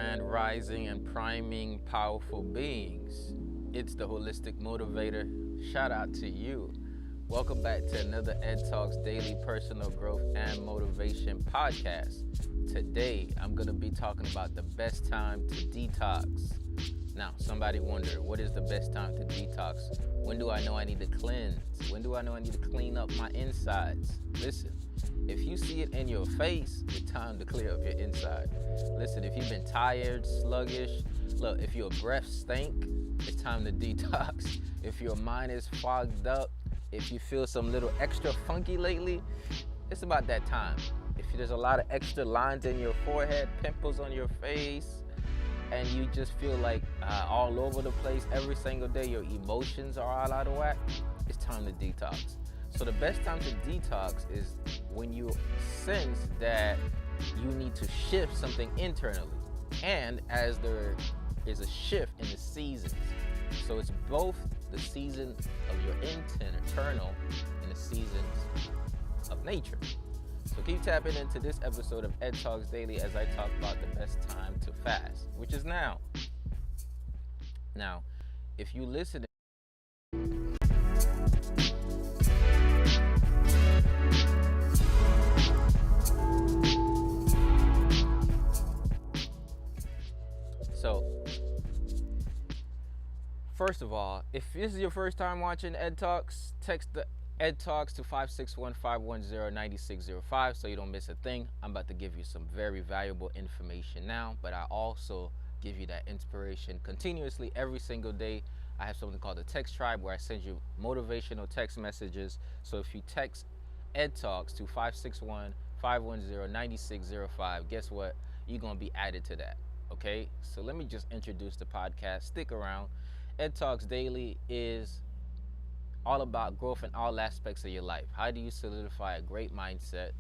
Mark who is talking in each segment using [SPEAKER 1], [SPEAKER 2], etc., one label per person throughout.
[SPEAKER 1] grand rising and priming powerful beings. It's the Holistic Motivator. Shout out to you. Welcome back to another Ed Talks Daily Personal Growth and Motivation podcast. Today, I'm going to be talking about the best time to detox. Now, somebody wonder, what is the best time to detox? When do I know I need to cleanse? When do I know I need to clean up my insides? Listen, if you see it in your face, it's time to clear up your inside. Listen, if you've been tired, sluggish, look, if your breath stink, it's time to detox. If your mind is fogged up, if you feel some little extra funky lately, it's about that time. If there's a lot of extra lines in your forehead, pimples on your face, and you just feel like all over the place every single day, your emotions are all out of whack, it's time to detox. So the best time to detox is when you sense that you need to shift something internally, and as there is a shift in the seasons. So it's both the season of your internal and the seasons of nature. So keep tapping into this episode of Ed Talks Daily as I talk about the best time to fast, which is now. Now, if you listen, so first of all, if this is your first time watching Ed Talks, text the Ed Talks to 561-510-9605 so you don't miss a thing. I'm about to give you some very valuable information now, but I also give you that inspiration continuously every single day. I have something called the Text Tribe where I send you motivational text messages. So if you text Ed Talks to 561-510-9605, guess what? You're going to be added to that. Okay? So let me just introduce the podcast. Stick around. Ed Talks Daily is all about growth in all aspects of your life. How do you solidify a great mindset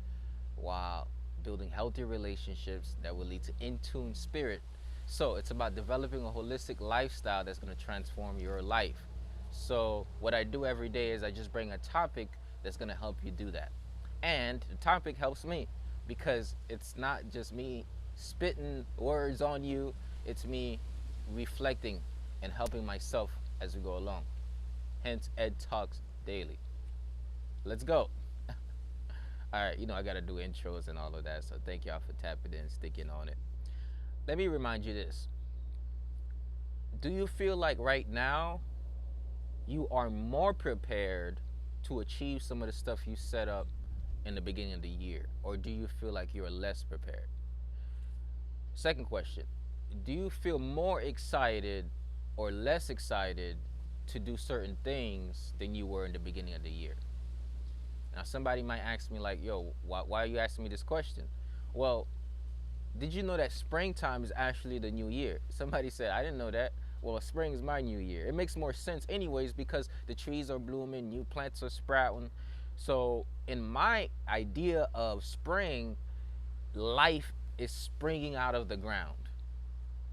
[SPEAKER 1] while building healthy relationships that will lead to in-tune spirit? So it's about developing a holistic lifestyle that's going to transform your life. So what I do every day is I just bring a topic that's going to help you do that. And the topic helps me because it's not just me spitting words on you, it's me reflecting and helping myself as we go along. Hence, Ed Talks Daily. Let's go. All right, I got to do intros and all of that, so thank y'all for tapping in, sticking on it. Let me remind you this. Do you feel like right now you are more prepared to achieve some of the stuff you set up in the beginning of the year? Or do you feel like you're less prepared? Second question. Do you feel more excited or less excited to do certain things than you were in the beginning of the year? Now, somebody might ask me like, yo, why are you asking me this question? Well, did you know that springtime is actually the new year? Somebody said, I didn't know that. Well, spring is my new year. It makes more sense anyways because the trees are blooming, new plants are sprouting. So in my idea of spring, life is springing out of the ground.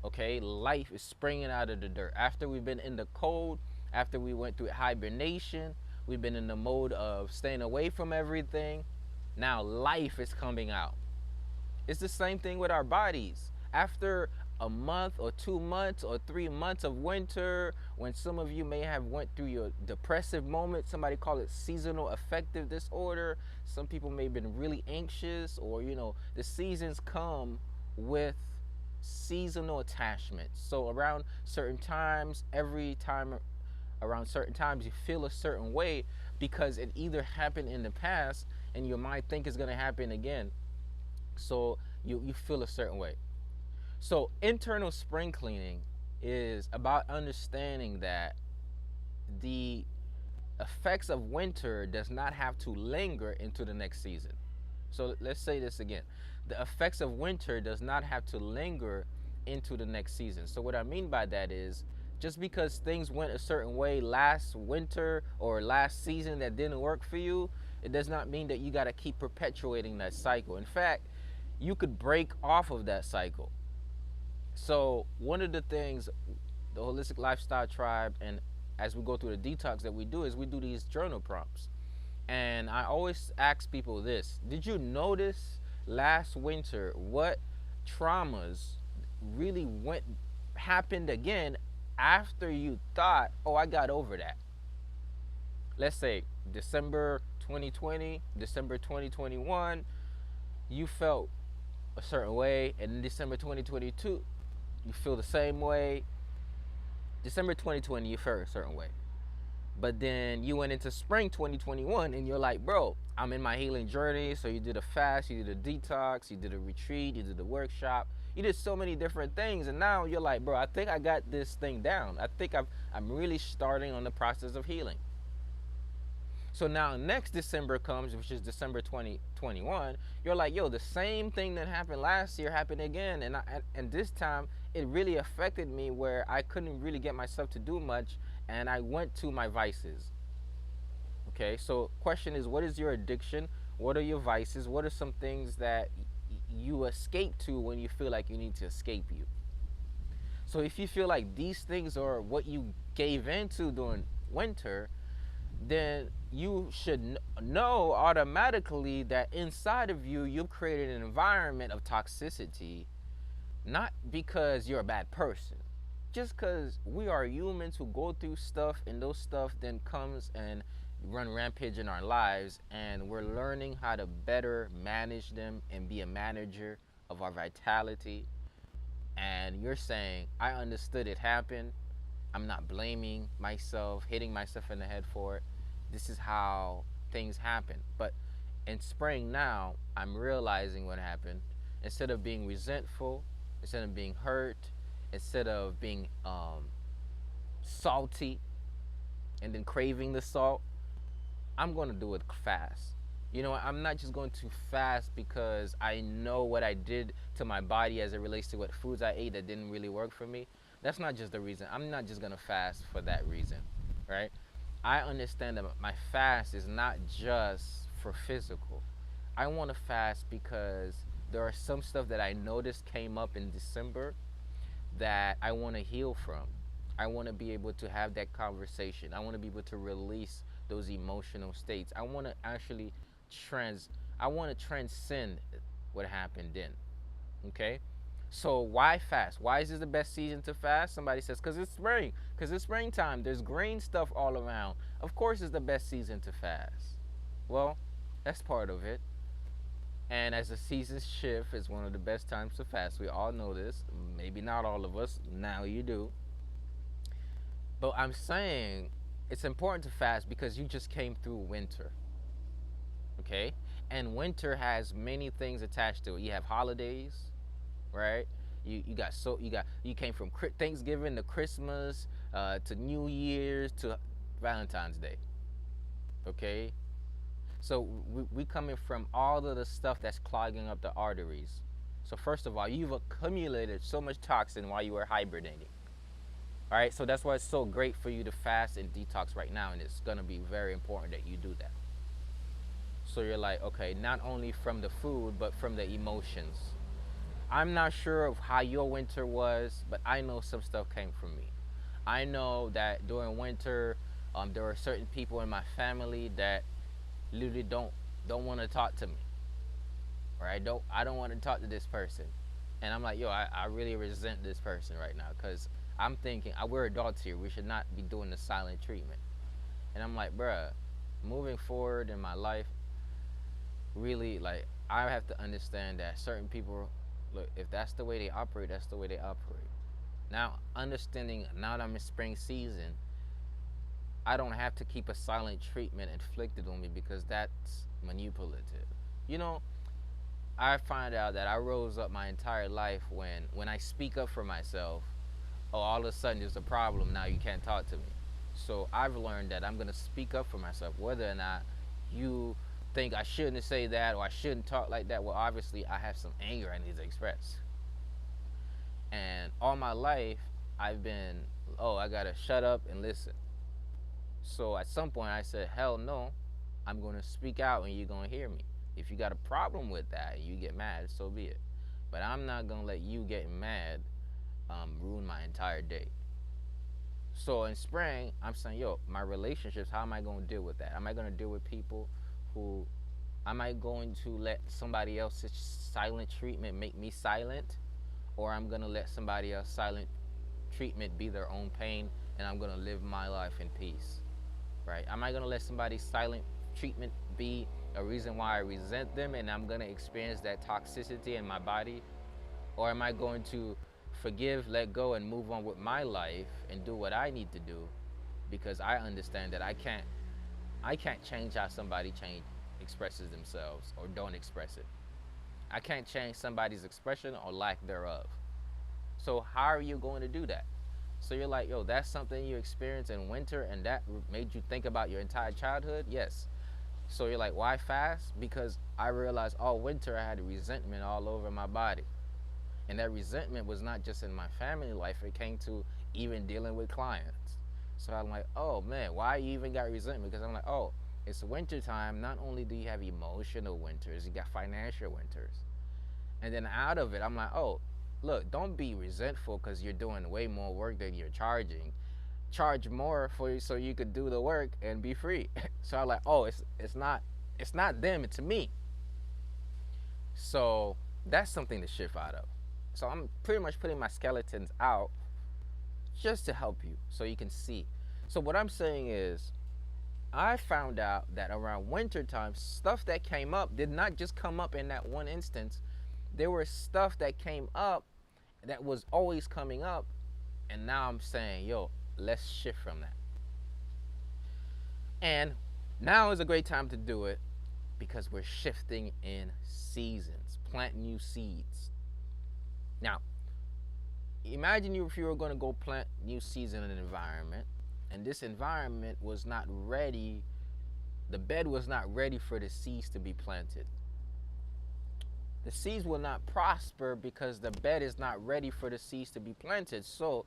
[SPEAKER 1] Okay, life is springing out of the dirt. After we've been in the cold, after we went through hibernation, we've been in the mode of staying away from everything. Now life is coming out. It's the same thing with our bodies. After a month or 2 months or 3 months of winter, when some of you may have went through your depressive moment, somebody call it seasonal affective disorder. Some people may have been really anxious, or the seasons come with seasonal attachments. So around certain times, around certain times you feel a certain way because it either happened in the past and your mind think it's going to happen again. So you feel a certain way. So internal spring cleaning is about understanding that the effects of winter does not have to linger into the next season. So let's say this again. The effects of winter does not have to linger into the next season. So what I mean by that is, just because things went a certain way last winter or last season that didn't work for you, it does not mean that you got to keep perpetuating that cycle. In fact, you could break off of that cycle. So one of the things the Holistic Lifestyle Tribe, and as we go through the detox that we do, is we do these journal prompts. And I always ask people this: did you notice last winter what traumas really went happened again after you thought, oh, I got over that. Let's say December 2020, December 2021, you felt a certain way, and in December 2022, you feel the same way. December 2020, you felt a certain way. But then you went into spring 2021 and you're like, bro, I'm in my healing journey. So you did a fast, you did a detox, you did a retreat, you did a workshop. You did so many different things. And now you're like, bro, I think I got this thing down. I think I'm really starting on the process of healing. So now next December comes, which is December 2021. You're like, yo, the same thing that happened last year happened again. And this time it really affected me where I couldn't really get myself to do much. And I went to my vices. Okay, so question is, what is your addiction? What are your vices? What are some things that you escape to when you feel like you need to escape you? So if you feel like these things are what you gave into during winter, then you should know automatically that inside of you, you've created an environment of toxicity, not because you're a bad person, just because we are humans who go through stuff, and those stuff then comes and run rampage in our lives, and we're learning how to better manage them and be a manager of our vitality. And you're saying, I understood it happened. I'm not blaming myself, hitting myself in the head for it. This is how things happen. But in spring now, I'm realizing what happened. Instead of being resentful, instead of being hurt, instead of being salty and then craving the salt, I'm going to do it fast. You know, I'm not just going to fast because I know what I did to my body as it relates to what foods I ate that didn't really work for me. That's not just the reason. I'm not just going to fast for that reason, right? I understand that my fast is not just for physical. I want to fast because there are some stuff that I noticed came up in December that I want to heal from. I want to be able to have that conversation. I want to be able to release those emotional states. I want to actually I want to transcend what happened then. Okay? So why fast? Why is this the best season to fast? Somebody says, because it's spring. Because it's springtime. There's green stuff all around. Of course it's the best season to fast. Well, that's part of it. And as the seasons shift, it's one of the best times to fast. We all know this. Maybe not all of us. Now you do. But I'm saying it's important to fast because you just came through winter. Okay? And winter has many things attached to it. You have holidays, right? You came from Thanksgiving to Christmas to New Year's to Valentine's Day. Okay? So we coming from all of the stuff that's clogging up the arteries. So first of all, you've accumulated so much toxin while you were hibernating. All right, so that's why it's so great for you to fast and detox right now, and it's gonna be very important that you do that. So you're like, okay, not only from the food, but from the emotions. I'm not sure of how your winter was, but I know some stuff came from me. I know that during winter, there are certain people in my family that literally don't want to talk to me, or I don't want to talk to this person, and I'm like, yo, I really resent this person right now because I'm thinking we're adults here. We should not be doing the silent treatment. And I'm like, bruh, moving forward in my life, really, like, I have to understand that certain people, look, if that's the way they operate, that's the way they operate. Now, understanding now that I'm in spring season, I don't have to keep a silent treatment inflicted on me because that's manipulative. You know, I find out that I rose up my entire life when I speak up for myself, oh, all of a sudden there's a problem, now you can't talk to me. So I've learned that I'm going to speak up for myself, whether or not you think I shouldn't say that or I shouldn't talk like that. Well, obviously I have some anger I need to express. And all my life I've been, oh, I got to shut up and listen. So at some point I said, hell no, I'm going to speak out and you're going to hear me. If you got a problem with that, you get mad, so be it. But I'm not going to let you get mad ruin my entire day. So in spring, I'm saying, yo, my relationships, how am I going to deal with that? Am I going to deal with people who, am I going to let somebody else's silent treatment make me silent? or I'm gonna let somebody else silent treatment be their own pain, and I'm gonna live my life in peace, right? Am I gonna let somebody's silent treatment be a reason why I resent them and I'm gonna experience that toxicity in my body? Or am I going to forgive, let go, and move on with my life and do what I need to do, because I understand that I can't change how somebody expresses themselves or don't express it. I can't change somebody's expression or lack thereof. So how are you going to do that? So you're like, yo, that's something you experienced in winter and that made you think about your entire childhood? Yes. So you're like, why fast? Because I realized all winter I had resentment all over my body. And that resentment was not just in my family life, it came to even dealing with clients. So I'm like, oh man, why you even got resentment? Because I'm like, oh, it's winter time. Not only do you have emotional winters, you got financial winters. And then out of it, I'm like, oh, look, don't be resentful because you're doing way more work than you're charging. Charge more for you so you could do the work and be free. So I'm like, oh, it's not them, it's me. So that's something to shift out of. So I'm pretty much putting my skeletons out just to help you so you can see. So what I'm saying is, I found out that around winter time, stuff that came up did not just come up in that one instance. There was stuff that came up that was always coming up, and now I'm saying, yo, let's shift from that. And now is a great time to do it because we're shifting in seasons, plant new seeds. Now, imagine if you were going to go plant new seeds in an environment, and this environment was not ready, the bed was not ready for the seeds to be planted. The seeds will not prosper because the bed is not ready for the seeds to be planted. So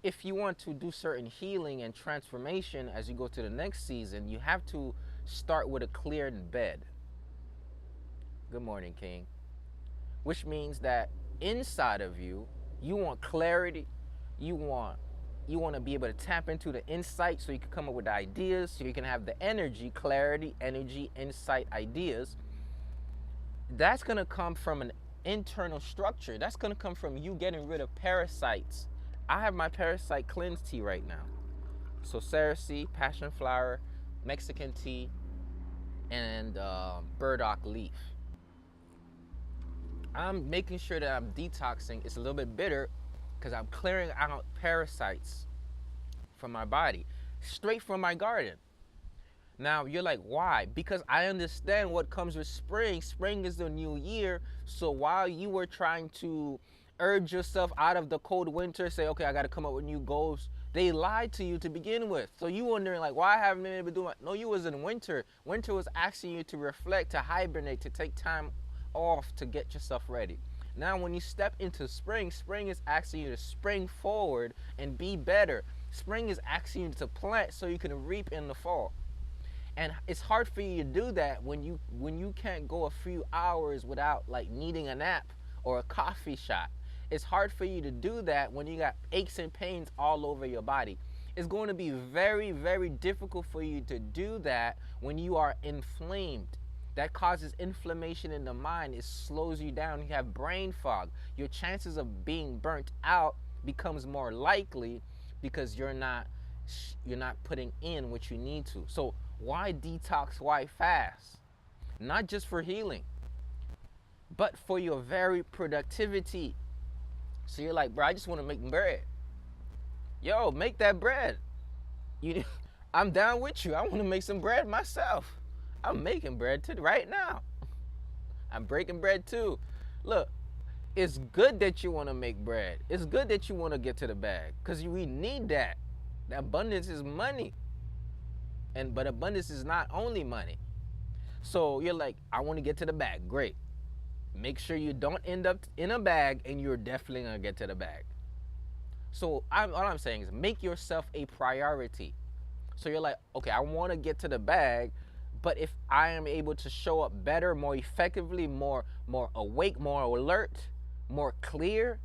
[SPEAKER 1] if you want to do certain healing and transformation as you go to the next season, you have to start with a cleared bed. Good morning, King. Which means that inside of you, you want clarity. You want to be able to tap into the insight so you can come up with ideas, so you can have the clarity, energy, insight, ideas. That's going to come from an internal structure. That's going to come from you getting rid of parasites. I have my Parasite Cleanse Tea right now. So cerasee, passion flower, Mexican tea, and burdock leaf. I'm making sure that I'm detoxing. It's a little bit bitter because I'm clearing out parasites from my body, straight from my garden. Now you're like, why? Because I understand what comes with spring. Spring is the new year. So while you were trying to urge yourself out of the cold winter, say, okay, I got to come up with new goals, they lied to you to begin with. So you wondering like, why haven't I been able to do it? No, you was in winter. Winter was asking you to reflect, to hibernate, to take time off to get yourself ready. Now when you step into spring, spring is asking you to spring forward and be better. Spring is asking you to plant so you can reap in the fall. And it's hard for you to do that when you can't go a few hours without like needing a nap or a coffee shot. It's hard for you to do that when you got aches and pains all over your body. It's going to be very, very difficult for you to do that when you are inflamed. That causes inflammation in the mind. It slows you down. You have brain fog. Your chances of being burnt out becomes more likely because you're not putting in what you need to. So why detox? Why fast? Not just for healing, but for your very productivity. So you're like, bro, I just want to make bread. Yo, make that bread. I'm down with you. I want to make some bread myself. I'm making bread too right now. I'm breaking bread too. Look, it's good that you want to make bread. It's good that you want to get to the bag because we need that. The abundance is money. But abundance is not only money. So you're like, I want to get to the bag. Great. Make sure you don't end up in a bag and you're definitely going to get to the bag. So all I'm saying is make yourself a priority. So you're like, okay, I want to get to the bag, but if I am able to show up better, more effectively, more awake, more alert, more clear,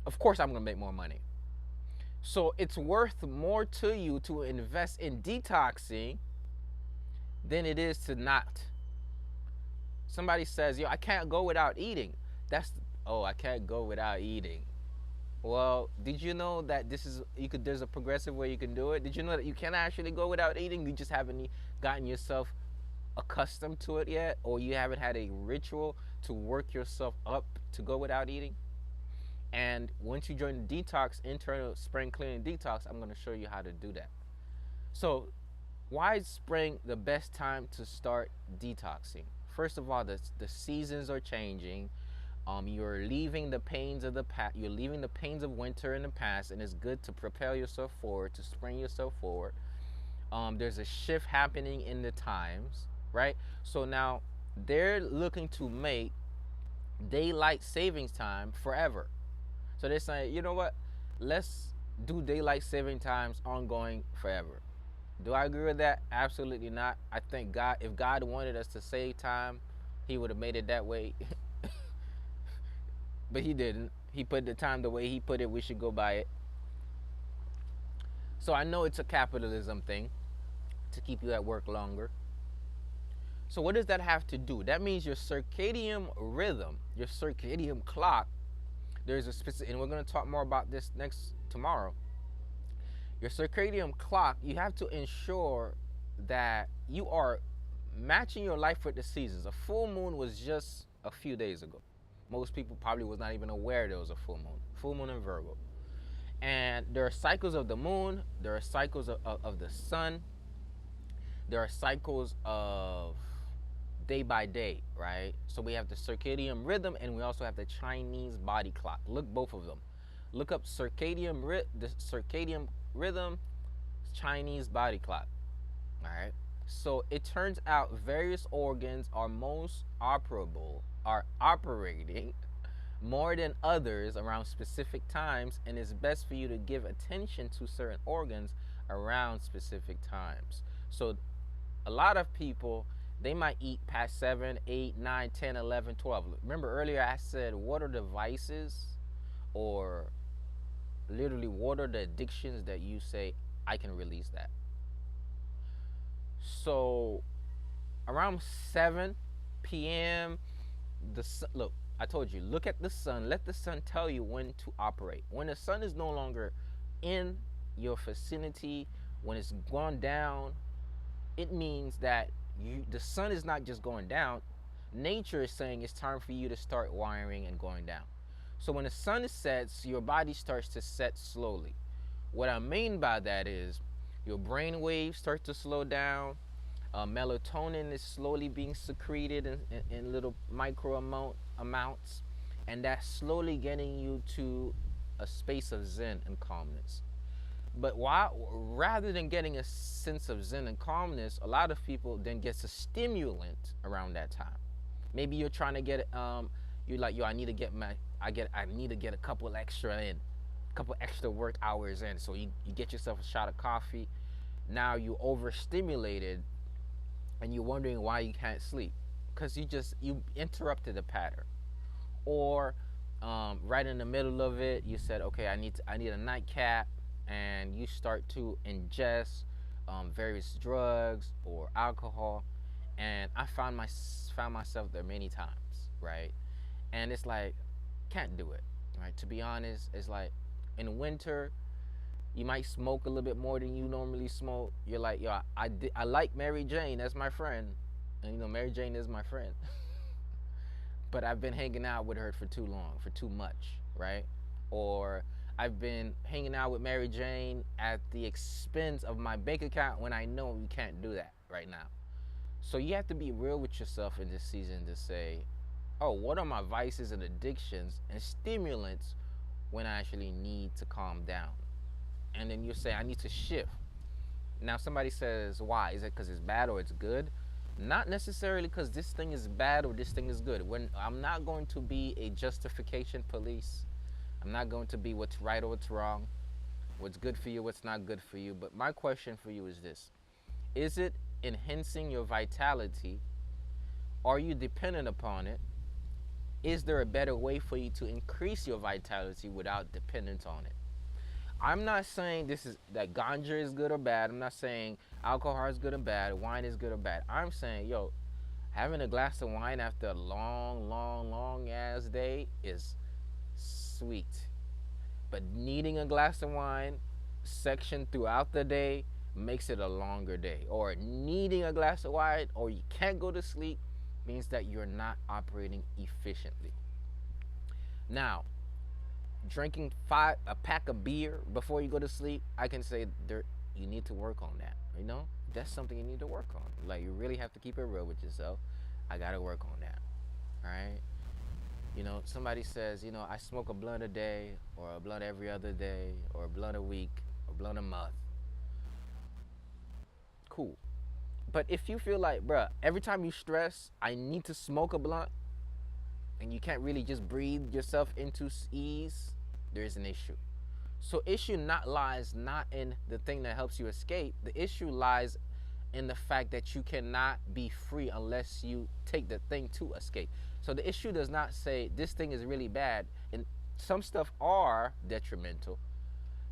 [SPEAKER 1] of course I'm going to make more money. So it's worth more to you to invest in detoxing than it is to not. Somebody says, yo, I can't go without eating. Oh, I can't go without eating. Well, did you know that this is you could there's a progressive way you can do it? Did you know that you can actually go without eating? You just haven't gotten yourself accustomed to it yet, or you haven't had a ritual to work yourself up to go without eating. And once you join the detox, internal spring cleaning detox, I'm going to show you how to do that. So, why is spring the best time to start detoxing? First of all, the seasons are changing. You're leaving the pains of the past. You're leaving the pains of winter in the past, and it's good to propel yourself forward, to spring yourself forward. There's a shift happening in the times, right? So now they're looking to make daylight savings time forever. So they're saying, you know what? Let's do daylight saving times ongoing forever. Do I agree with that? Absolutely not. I think God, if God wanted us to save time, He would have made it that way. But He didn't. He put the time the way He put it. We should go by it. So I know it's a capitalism thing to keep you at work longer. So what does that have to do? That means your circadian rhythm, your circadian clock, there's a specific, and we're going to talk more about this tomorrow. Your circadian clock, you have to ensure that you are matching your life with the seasons. A full moon was just a few days ago. Most people probably was not even aware there was a full moon in Virgo. And there are cycles of the moon, there are cycles of the sun, there are cycles of day by day, right? So we have the circadian rhythm, and we also have the Chinese body clock. Look both of them. Look up the circadian rhythm, Chinese body clock. All right. So it turns out various organs are operating more than others around specific times, and it's best for you to give attention to certain organs around specific times. So a lot of people, they might eat past 7, 8, 9, 10, 11, 12. Remember earlier I said, what are the vices, or literally what are the addictions that you say, I can release that? So around 7 p.m., look, I told you, look at the sun. Let the sun tell you when to operate. When the sun is no longer in your vicinity, when it's gone down, it means that the sun is not just going down. Nature is saying it's time for you to start wiring and going down. So when the sun sets, your body starts to set slowly. What I mean by that is your brain waves start to slow down. Melatonin is slowly being secreted in little micro amounts, and that's slowly getting you to a space of zen and calmness. But rather than getting a sense of zen and calmness, a lot of people then gets a stimulant around that time. Maybe you're trying to get you're like, yo, I need to get a couple extra work hours in. So you get yourself a shot of coffee. Now you overstimulated, and you're wondering why you can't sleep, because you interrupted the pattern. Or right in the middle of it, you said, okay, I need a nightcap, and you start to ingest various drugs or alcohol. And I found myself there many times, right? And it's like, can't do it, right? To be honest, it's like in winter, you might smoke a little bit more than you normally smoke. You're like, yo, I like Mary Jane, that's my friend. And Mary Jane is my friend. But I've been hanging out with her for too long, for too much, right? Or I've been hanging out with Mary Jane at the expense of my bank account, when I know you can't do that right now. So you have to be real with yourself in this season to say, oh, what are my vices and addictions and stimulants when I actually need to calm down? And then you say, I need to shift. Now somebody says, why? Is it because it's bad or it's good? Not necessarily because this thing is bad or this thing is good. I'm not going to be a justification police. I'm not going to be what's right or what's wrong, what's good for you, what's not good for you. But my question for you is this: is it enhancing your vitality? Are you dependent upon it? Is there a better way for you to increase your vitality without dependence on it? I'm not saying that ganja is good or bad. I'm not saying alcohol is good or bad, wine is good or bad. I'm saying, having a glass of wine after a long, long, long ass day is sweet. But needing a glass of wine section throughout the day makes it a longer day. Or needing a glass of wine or you can't go to sleep means that you're not operating efficiently. Now, drinking a pack of beer before you go to sleep, I can say you need to work on that. That's something you need to work on. Like, you really have to keep it real with yourself. I gotta work on that. All right. Somebody says, I smoke a blunt a day, or a blunt every other day, or a blunt a week, or a blunt a month. Cool. But if you feel like, bruh, every time you stress, I need to smoke a blunt, and you can't really just breathe yourself into ease, there's an issue. So issue lies not in the thing that helps you escape. The issue lies in the fact that you cannot be free unless you take the thing to escape. So the issue does not say this thing is really bad, and some stuff are detrimental.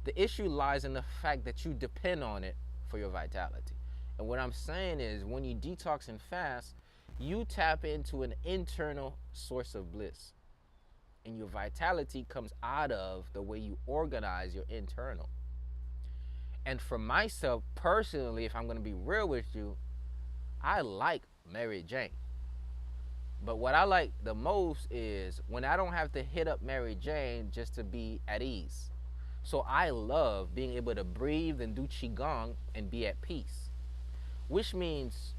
[SPEAKER 1] The issue lies in the fact that you depend on it for your vitality. And what I'm saying is, when you detox and fast, you tap into an internal source of bliss. And your vitality comes out of the way you organize your internal. And for myself personally, if I'm going to be real with you, I like Mary Jane. But what I like the most is when I don't have to hit up Mary Jane just to be at ease. So I love being able to breathe and do Qigong and be at peace. Which means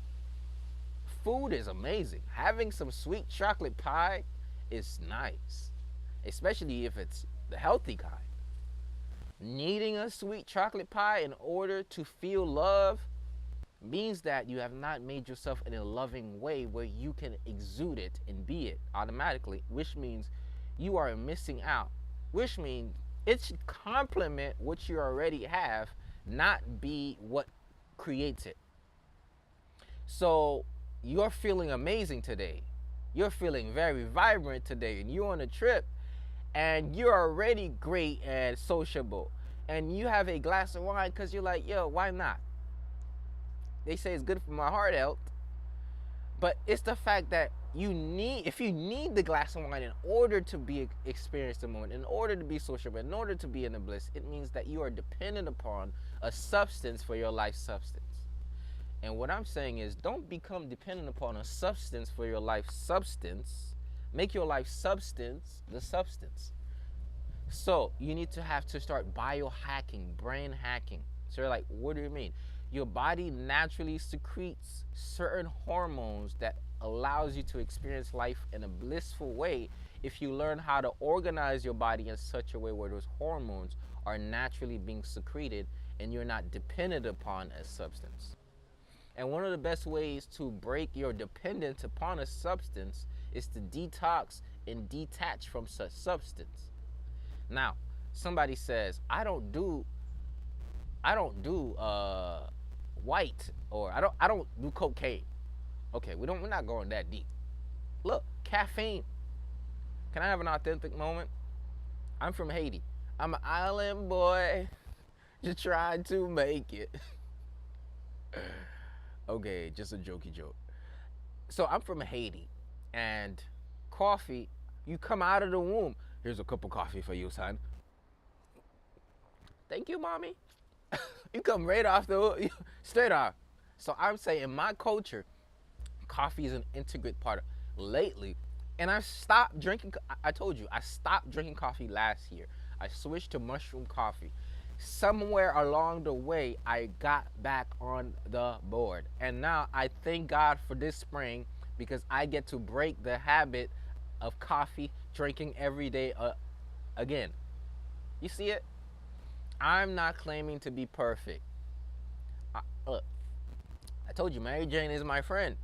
[SPEAKER 1] food is amazing. Having some sweet chocolate pie is nice, especially if it's the healthy kind. Needing a sweet chocolate pie in order to feel love means that you have not made yourself in a loving way where you can exude it and be it automatically, which means you are missing out, which means it should complement what you already have, not be what creates it. So you're feeling amazing today. You're feeling very vibrant today, and you're on a trip, and you're already great and sociable, and you have a glass of wine because you're like, yo, why not? They say it's good for my heart health, but it's the fact that if you need the glass of wine in order to experience the moment, in order to be sociable, in order to be in the bliss, it means that you are dependent upon a substance for your life substance. And what I'm saying is, don't become dependent upon a substance for your life substance. Make your life substance the substance. So you need to start biohacking, brain hacking. So you're like, what do you mean? Your body naturally secretes certain hormones that allows you to experience life in a blissful way if you learn how to organize your body in such a way where those hormones are naturally being secreted and you're not dependent upon a substance. And one of the best ways to break your dependence upon a substance is to detox and detach from such substance. Now, somebody says, I don't do white, or I don't do cocaine. Okay, we're not going that deep. Look, caffeine. Can I have an authentic moment? I'm from Haiti. I'm an island boy, just trying to make it. Okay, just a jokey joke. So I'm from Haiti, and coffee, you come out of the womb. Here's a cup of coffee for you, son. Thank you, mommy. You come right off straight off. So I'm saying, in my culture, coffee is an integral part lately. And I stopped drinking. I told you, I stopped drinking coffee last year. I switched to mushroom coffee. Somewhere along the way, I got back on the board. And now I thank God for this spring, because I get to break the habit of coffee drinking every day again. You see it? I'm not claiming to be perfect. Look, I told you, Mary Jane is my friend.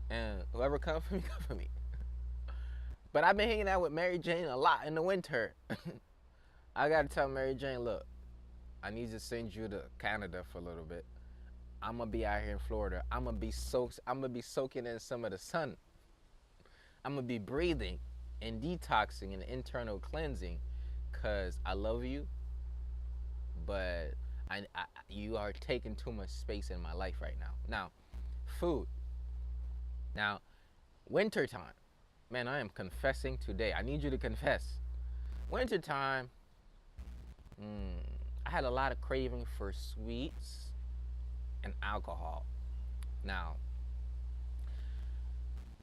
[SPEAKER 1] And whoever comes for me, come for me. But I've been hanging out with Mary Jane a lot in the winter. I gotta tell Mary Jane, look, I need to send you to Canada for a little bit. I'm gonna be out here in Florida. I'm gonna be soaking in some of the sun. I'm gonna be breathing and detoxing and internal cleansing, because I love you, but you are taking too much space in my life right now. Now, food. Now, wintertime. Man, I am confessing today. I need you to confess. Wintertime, I had a lot of craving for sweets and alcohol. Now,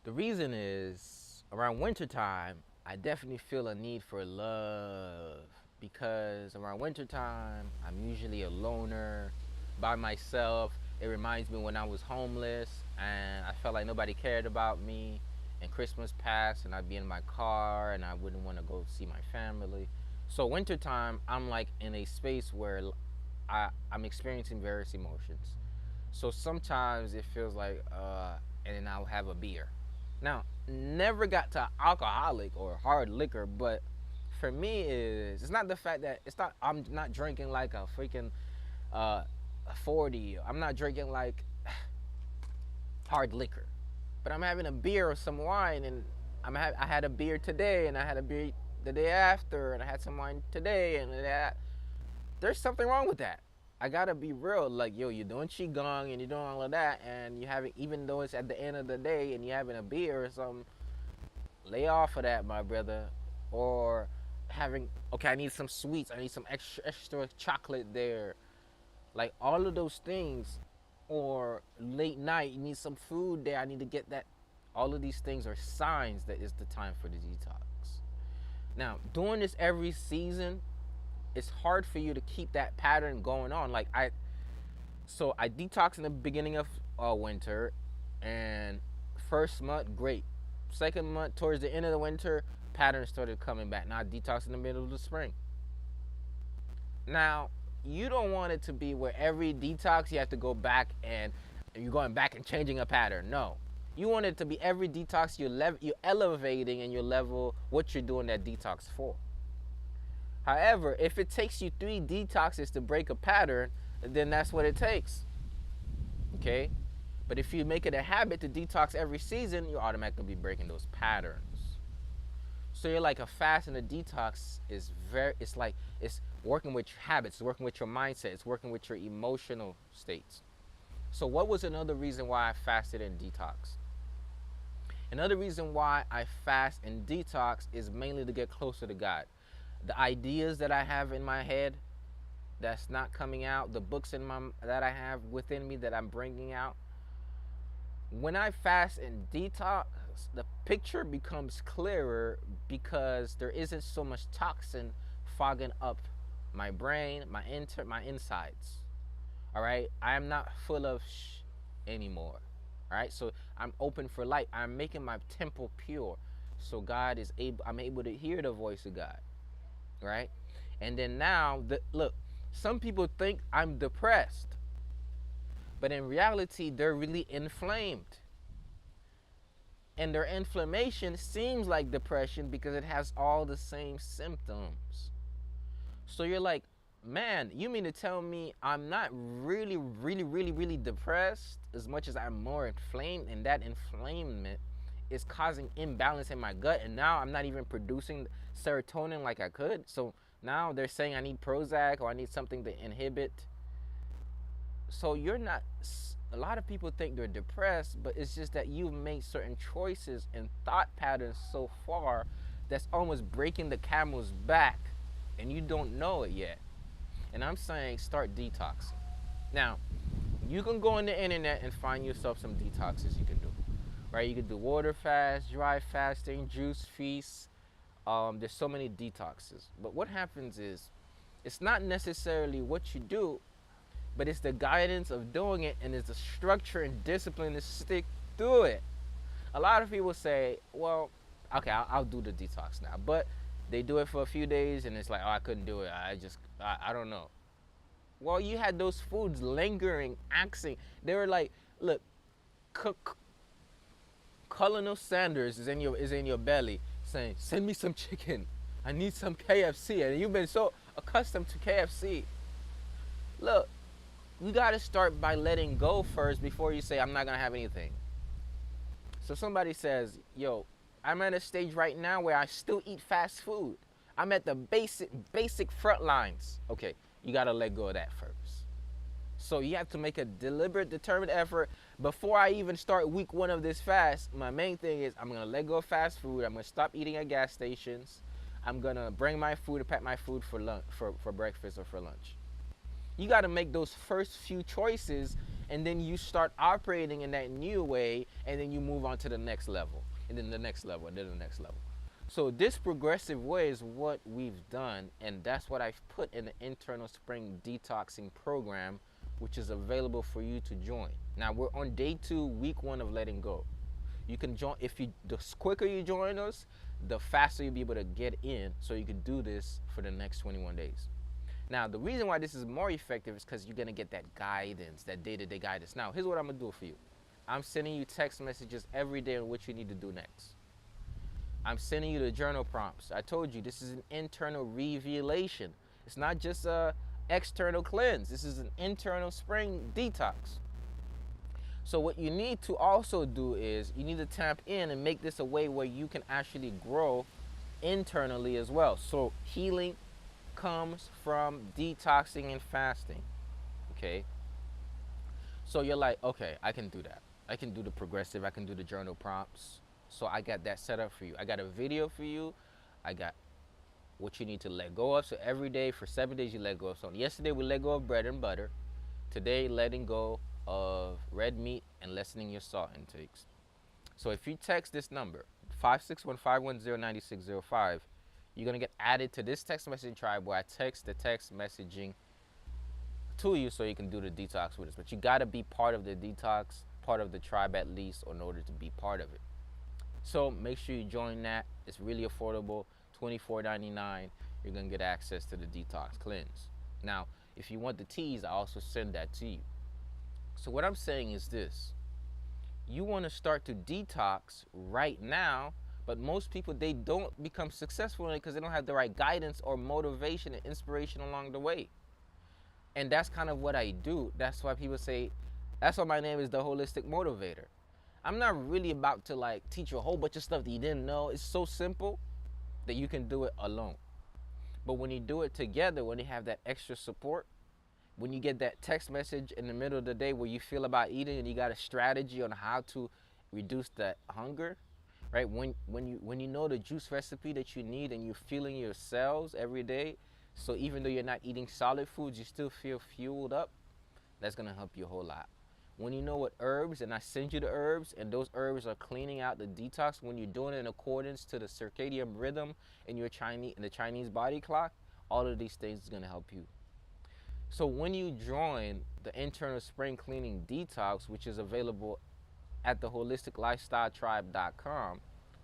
[SPEAKER 1] the reason is around wintertime, I definitely feel a need for love because around wintertime, I'm usually a loner by myself. It reminds me when I was homeless and I felt like nobody cared about me. And Christmas passed, and I'd be in my car and I wouldn't want to go see my family. So, wintertime, I'm like in a space where I'm experiencing various emotions. So sometimes it feels like, and then I'll have a beer. Now, never got to alcoholic or hard liquor, but for me is it's not the fact that it's not I'm not drinking like a freaking a 40. I'm not drinking like hard liquor, but I'm having a beer or some wine, and I had a beer today, and I had a beer the day after, and I had some wine today, and that there's something wrong with that. I gotta be real. Like, yo, you're doing qigong and you're doing all of that, and you having, even though it's at the end of the day and you're having a beer or something, lay off of that, my brother. Or having, okay, I need some sweets. I need some extra chocolate there. Like all of those things. Or late night, you need some food there. I need to get that. All of these things are signs that it's the time for the detox. Now, doing this every season, it's hard for you to keep that pattern going on. So I detox in the beginning of winter, and first month great. Second month towards the end of the winter, pattern started coming back. Now I detox in the middle of the spring. Now you don't want it to be where every detox you have to go back and you're going back and changing a pattern. No, you want it to be every detox you're elevating and your level what you're doing that detox for. However, if it takes you 3 detoxes to break a pattern, then that's what it takes. Okay? But if you make it a habit to detox every season, you're automatically be breaking those patterns. So you're like a fast and a detox it's working with habits, it's working with your mindset, it's working with your emotional states. So what was another reason why I fasted and detox? Another reason why I fast and detox is mainly to get closer to God. The ideas that I have in my head that's not coming out, the books that I have within me that I'm bringing out. When I fast and detox, the picture becomes clearer because there isn't so much toxin fogging up my brain, my insides. All right, I am not full of anymore. All right, so I'm open for light. I'm making my temple pure, so I'm able to hear the voice of God. Right? And then now, look, some people think I'm depressed, but in reality, they're really inflamed. And their inflammation seems like depression because it has all the same symptoms. So you're like, man, you mean to tell me I'm not really, really, really, really depressed as much as I'm more inflamed, and that inflammation is causing imbalance in my gut, and now I'm not even producing serotonin like I could. So now they're saying I need Prozac or I need something to inhibit. So you're not, a lot of people think they're depressed, but it's just that you've made certain choices and thought patterns so far that's almost breaking the camel's back, and you don't know it yet. And I'm saying start detoxing. Now, you can go on the internet and find yourself some detoxes you can do. Right, you can do water fast, dry fasting, juice feasts. There's so many detoxes. But what happens is, it's not necessarily what you do, but it's the guidance of doing it, and it's the structure and discipline to stick through it. A lot of people say, well, okay, I'll do the detox now. But they do it for a few days, and it's like, oh, I couldn't do it. I don't know. Well, you had those foods lingering, axing. They were like, look, Colonel Sanders is in your belly saying, send me some chicken. I need some KFC. And you've been so accustomed to KFC. Look, you got to start by letting go first before you say, I'm not going to have anything. So somebody says, yo, I'm at a stage right now where I still eat fast food. I'm at the basic front lines. Okay, you got to let go of that first. So you have to make a deliberate, determined effort. Before I even start week 1 of this fast, my main thing is I'm gonna let go of fast food. I'm gonna stop eating at gas stations. I'm gonna bring my food and pack my food for lunch, for breakfast or for lunch. You got to make those first few choices, and then you start operating in that new way, and then you move on to the next level, and then the next level, and then the next level. So this progressive way is what we've done, and that's what I've put in the internal spring detoxing program, which is available for you to join. Now we're on day 2, week 1 of letting go. You can join. If you, the quicker you join us, the faster you'll be able to get in, so you can do this for the next 21 days. Now, the reason why this is more effective is because you're going to get that guidance, that day-to-day guidance. Now, here's what I'm going to do for you. I'm sending you text messages every day on what you need to do next. I'm sending you the journal prompts. I told you this is an internal revelation. It's not just a external cleanse. This is an internal spring detox. So what you need to also do is you need to tap in and make this a way where you can actually grow internally as well. So healing comes from detoxing and fasting. Okay, so you're like, okay, I can do that. I can do the progressive, I can do the journal prompts. So I got that set up for you. I got a video for you. I got what you need to let go of. So every day for 7 days you let go of something. Yesterday we let go of bread and butter. Today, letting go of red meat and lessening your salt intakes. So if you text this number 561-510-9605, you're going to get added to this text messaging tribe where I text the text messaging to you so you can do the detox with us. But you got to be part of the detox, part of the tribe at least, in order to be part of it. So make sure you join that. It's really affordable, $24.99. You're going to get access to the detox cleanse. Now, if you want the teas, I also send that to you. So what I'm saying is this. You want to start to detox right now, but most people, they don't become successful in it because they don't have the right guidance or motivation and inspiration along the way. And that's kind of what I do. That's why people say, that's why my name is the Holistic Motivator. I'm not really about to like teach you a whole bunch of stuff that you didn't know. It's so simple that you can do it alone. But when you do it together, when you have that extra support, when you get that text message in the middle of the day where you feel about eating and you got a strategy on how to reduce that hunger, right? When you know the juice recipe that you need and you're feeling your cells every day, so even though you're not eating solid foods, you still feel fueled up, that's gonna help you a whole lot. When you know what herbs, and I send you the herbs, and those herbs are cleaning out the detox, when you're doing it in accordance to the circadian rhythm in the Chinese body clock, all of these things is gonna help you. So when you join the internal spring cleaning detox, which is available at the holisticlifestyletribe.com,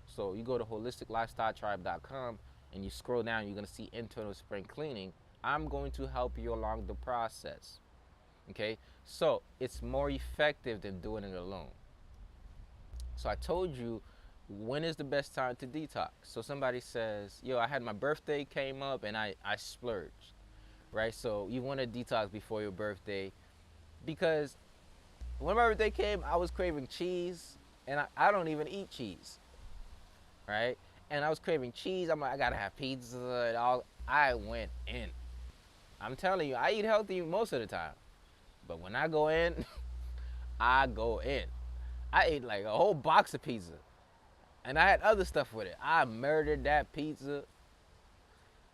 [SPEAKER 1] so you go to holisticlifestyletribe.com and you scroll down, you're going to see internal spring cleaning. I'm going to help you along the process. Okay, so it's more effective than doing it alone. So I told you, when is the best time to detox? So somebody says, yo, I had my birthday came up and I splurged, right? So you want to detox before your birthday, because when my birthday came, I was craving cheese, and I don't even eat cheese, right? And I was craving cheese. I'm like, I gotta have pizza and all. I went in. I'm telling you, I eat healthy most of the time, but when I go in, I go in. I ate like a whole box of pizza, and I had other stuff with it. I murdered that pizza.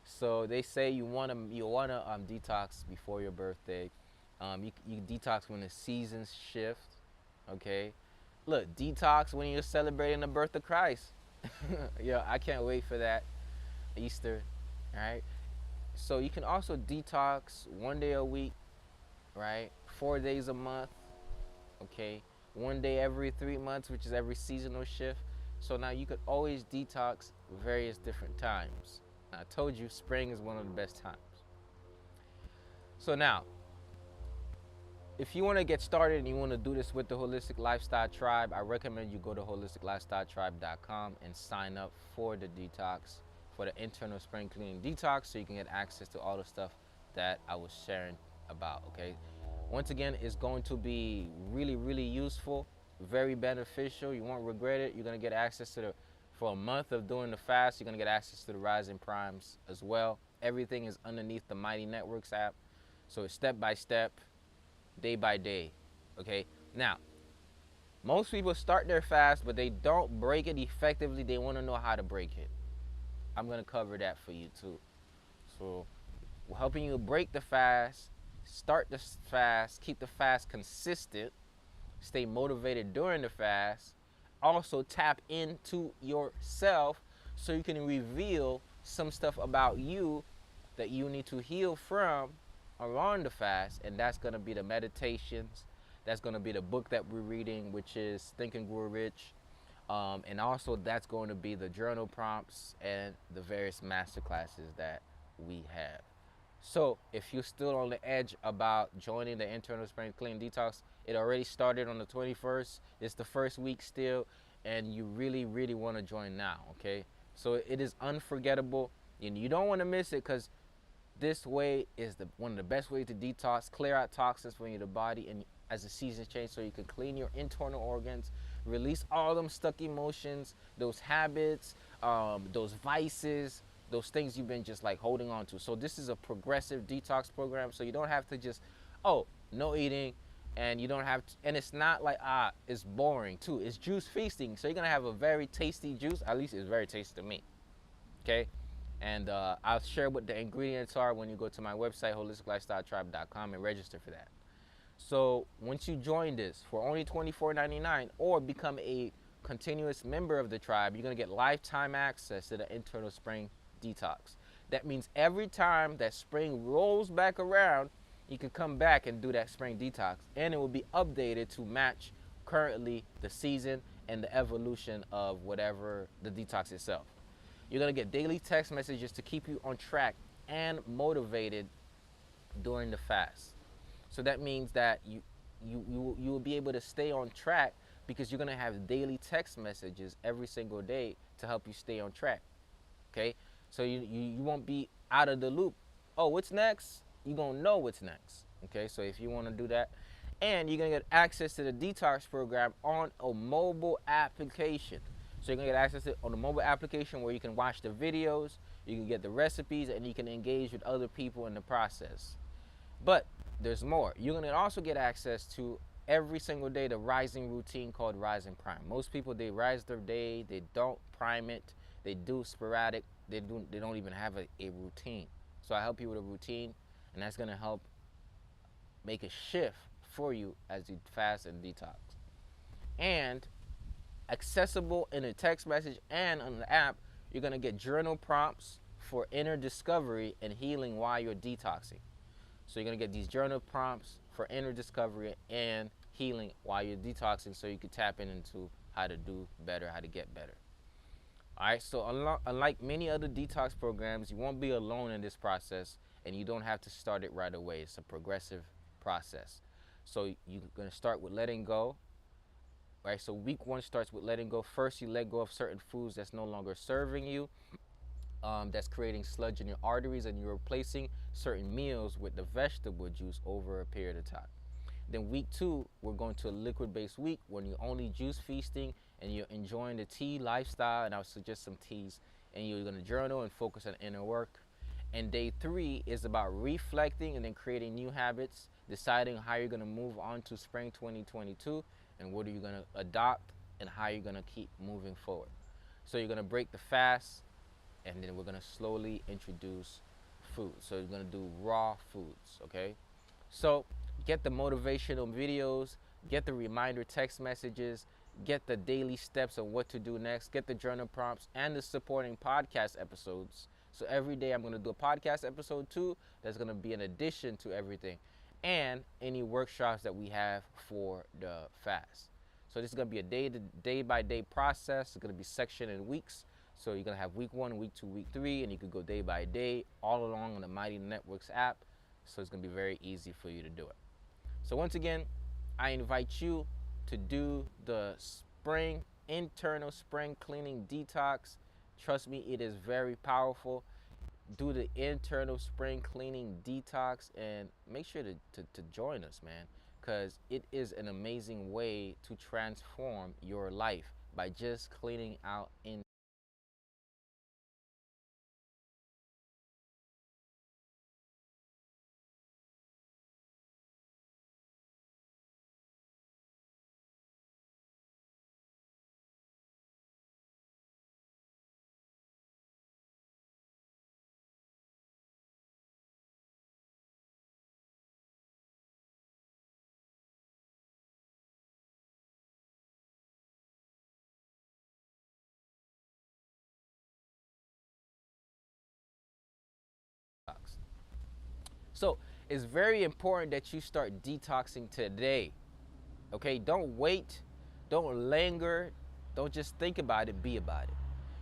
[SPEAKER 1] So they say you wanna detox before your birthday. You detox when the seasons shift. Okay, look, detox when you're celebrating the birth of Christ. Yeah, I can't wait for that. Easter, right? So you can also detox 1 day a week, right? 4 days a month, okay? 1 day every 3 months, which is every seasonal shift. So now you could always detox various different times. Now, I told you spring is one of the best times. So now, if you want to get started and you want to do this with the Holistic Lifestyle Tribe, I recommend you go to holisticlifestyletribe.com and sign up for the detox, for the internal spring cleaning detox, so you can get access to all the stuff that I was sharing about, okay? Once again, it's going to be really, really useful, very beneficial. You won't regret it. You're going to get access to for a month of doing the fast, you're going to get access to the Rising Primes as well. Everything is underneath the Mighty Networks app. So it's step by step. day by day. Okay. Now, most people start their fast, but they don't break it effectively. They want to know how to break it. I'm gonna cover that for you too. So, we're helping you break the fast, start the fast, keep the fast consistent, stay motivated during the fast, also tap into yourself so you can reveal some stuff about you that you need to heal from around the fast. And that's going to be the meditations, that's going to be the book that we're reading, which is Think and Grow Rich. And also that's going to be the journal prompts and the various master classes that we have. So if you're still on the edge about joining the Internal Spring Clean Detox, it already started on the 21st. It's the first week still, and you really, really want to join now, okay? So it is unforgettable, and you don't want to miss it, because this way is one of the best ways to detox, clear out toxins from your body, and as the seasons change, so you can clean your internal organs, release all them stuck emotions, those habits, those vices, those things you've been just like holding on to. So this is a progressive detox program. So you don't have to just, oh, no eating, and you don't have to, and it's not like, it's boring too. It's juice feasting. So you're gonna have a very tasty juice. At least it's very tasty to me. Okay. And I'll share what the ingredients are when you go to my website, holisticlifestyletribe.com, and register for that. So once you join this for only $24.99 or become a continuous member of the tribe, you're going to get lifetime access to the Internal Spring Detox. That means every time that spring rolls back around, you can come back and do that spring detox, and it will be updated to match currently the season and the evolution of whatever the detox itself. You're going to get daily text messages to keep you on track and motivated during the fast. So that means that you will be able to stay on track, because you're going to have daily text messages every single day to help you stay on track. Okay? So you won't be out of the loop. Oh, what's next? You're going to know what's next. Okay? So if you want to do that, and you're going to get access to the detox program on a mobile application. So you're going to get access to it on a mobile application where you can watch the videos, you can get the recipes, and you can engage with other people in the process. But there's more. You're going to also get access to every single day the rising routine called Rise and Prime. Most people, they rise their day, they don't prime it, they do sporadic, they don't even have a routine. So I help you with a routine, and that's going to help make a shift for you as you fast and detox. And accessible in a text message and on the app, you're going to get journal prompts for inner discovery and healing while you're detoxing. So you're going to get these journal prompts for inner discovery and healing while you're detoxing, so you can tap into how to do better, how to get better. All right, so unlike many other detox programs, you won't be alone in this process, and you don't have to start it right away. It's a progressive process. So you're going to start with letting go. Right, so week 1 starts with letting go. First, you let go of certain foods that's no longer serving you, that's creating sludge in your arteries, and you're replacing certain meals with the vegetable juice over a period of time. Then week 2, we're going to a liquid-based week when you're only juice feasting and you're enjoying the tea lifestyle, and I'll suggest some teas, and you're going to journal and focus on inner work. And day 3 is about reflecting and then creating new habits, deciding how you're going to move on to spring 2022, and what are you going to adopt, and how you're going to keep moving forward. So you're going to break the fast, and then we're going to slowly introduce food. So you're going to do raw foods, okay? So get the motivational videos, get the reminder text messages, get the daily steps on what to do next, get the journal prompts, and the supporting podcast episodes. So every day I'm going to do a podcast episode too, that's going to be an addition to everything, and any workshops that we have for the fast. So this is going to be a day by day process. It's going to be sectioned in weeks. So you're going to have week 1, week 2, week 3, and you could go day by day all along on the Mighty Networks app. So it's going to be very easy for you to do it. So once again, I invite you to do the internal spring cleaning detox. Trust me, it is very powerful. Do the internal spring cleaning detox, and make sure to join us, man, because it is an amazing way to transform your life by just cleaning out in So it's very important that you start detoxing today. Okay, don't wait, don't linger, don't just think about it, be about it.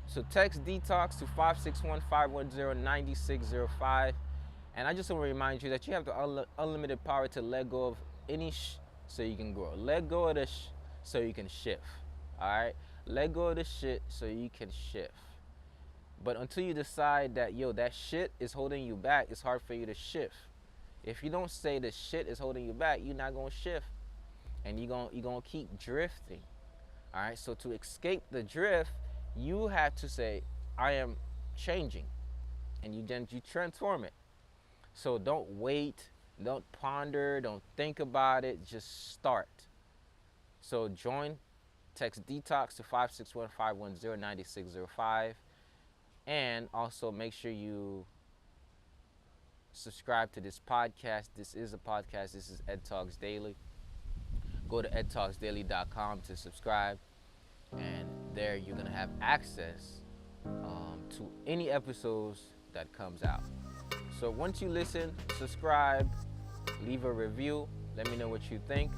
[SPEAKER 1] So text detox to 561-510-9605. And I just want to remind you that you have the unlimited power to let go of any so you can grow. Let go of the so you can shift. All right? Let go of the shit so you can shift. But until you decide that, that shit is holding you back, it's hard for you to shift. If you don't say the shit is holding you back, you're not going to shift. And you're going to keep drifting. All right? So to escape the drift, you have to say, I am changing. And you transform it. So don't wait, don't ponder, don't think about it, just start. So join, text detox to 561-510-9605. And also make sure you subscribe to this podcast. This is a podcast. This is Ed Talks Daily. Go to edtalksdaily.com to subscribe. And there you're going to have access to any episodes that comes out. So once you listen, subscribe, leave a review. Let me know what you think.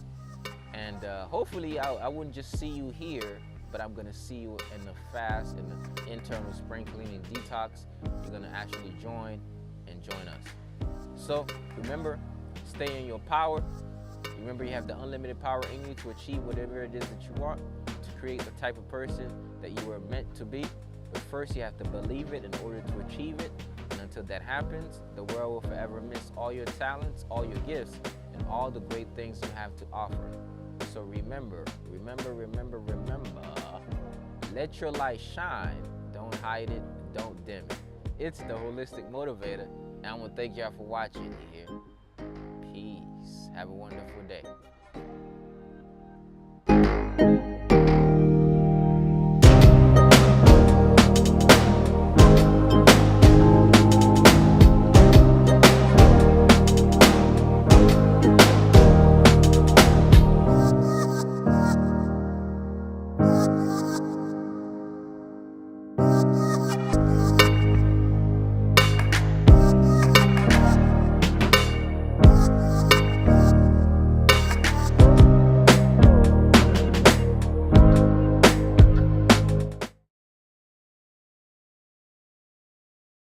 [SPEAKER 1] And hopefully I wouldn't just see you here, but I'm going to see you in the fast, in the internal spring cleaning detox. You're going to actually join us. So remember, stay in your power. Remember, you have the unlimited power in you to achieve whatever it is that you want, to create the type of person that you were meant to be. But first, you have to believe it in order to achieve it. And until that happens, the world will forever miss all your talents, all your gifts, and all the great things you have to offer. So remember, let your light shine. Don't hide it, don't dim it. It's the Holistic Motivator, and I want to thank y'all for watching here. Peace. Have a wonderful day.